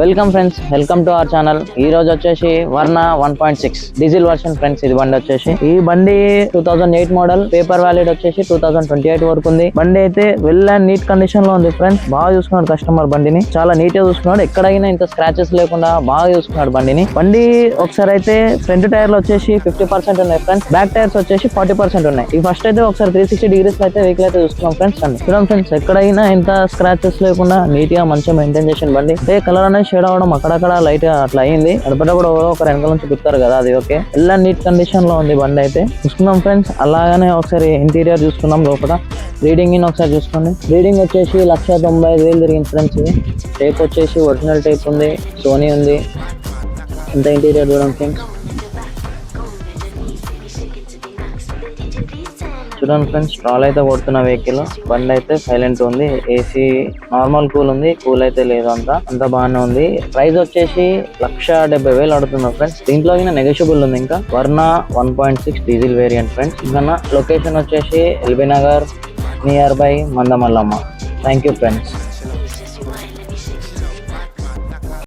Welcome friends, welcome to our channel. ఈ రోజు వచ్చేసి వర్ణ 1.6 డీజిల్ వర్షన్ ఫ్రెండ్స్. ఇది బండి వచ్చేసి ఈ బండి 2008 మోడల్, పేపర్ వ్యాలిడ్ వచ్చేసి 2028 వరకు ఉంది. బండి అయితే వెల్ అండ్ నీట్ కండిషన్ లో ఉంది ఫ్రెండ్స్. బాగా చూసుకున్నాడు కస్టమర్ బండిని, చాలా నీట్ గా చూసుకున్నాడు. ఎక్కడైనా ఇంత స్క్రాచెస్ లేకుండా బాగా చూసుకున్నాడు బండిని. బండి ఒకసారి అయితే ఫ్రంట్ టైర్లు వచ్చేసి 50% ఉన్నాయి ఫ్రెండ్స్, బ్యాక్ టైర్స్ వచ్చేసి 40% ఉన్నాయి. ఈ ఫస్ట్ అయితే ఒకసారి 360 డిగ్రీస్ అయితే వెహికల్ అయితే చూసుకున్నాం ఫ్రెండ్స్. చూడండి ఫ్రెండ్స్, ఎక్కడైనా ఇంత స్క్రాచెస్ లేకుండా నీట్ గా మంచిగా మెయింటైన్ చేసిన బండి. అంటే కలర్ అనేది షేడ్ అవడం అక్కడక్కడ లైట్ గా అట్లా అయింది. అడపట కూడా ఒక వెనకాల నుంచి పిక్తారు కదా, అది ఓకే. ఎలా నీట్ కండిషన్ లో ఉంది బండి అయితే చూసుకున్నాం ఫ్రెండ్స్. అలాగనే ఒకసారి ఇంటీరియర్ చూసుకున్నాం. లోపల రీడింగ్ ఇన్ ఒకసారి చూసుకోండి. రీడింగ్ వచ్చేసి 1,95,000 తిరిగింది ఫ్రెండ్స్. టేప్ వచ్చేసి ఒరిజినల్ టేప్ ఉంది, సోనీ ఉంది. ఇంత ఇంటీరియర్ చూడండి ఫ్రెండ్స్. చూడండి ఫ్రెండ్స్, స్ట్రాల్ అయితే కొడుతున్న వెహికల్. బండి అయితే సైలెంట్ ఉంది. ఏసీ నార్మల్ కూల్ ఉంది, కూల్ అయితే లేదు. అంత బాగానే ఉంది. ప్రైస్ వచ్చేసి 1,70,000 అడుగుతున్నారు ఫ్రెండ్స్. దీంట్లో నెగోషియబుల్ ఉంది. ఇంకా వర్ణ 1.6 డీజిల్ వేరియంట్ ఫ్రెండ్స్. ఇంకా లొకేషన్ వచ్చేసి LB Nagar near by Mandamallamma. Thank you friends.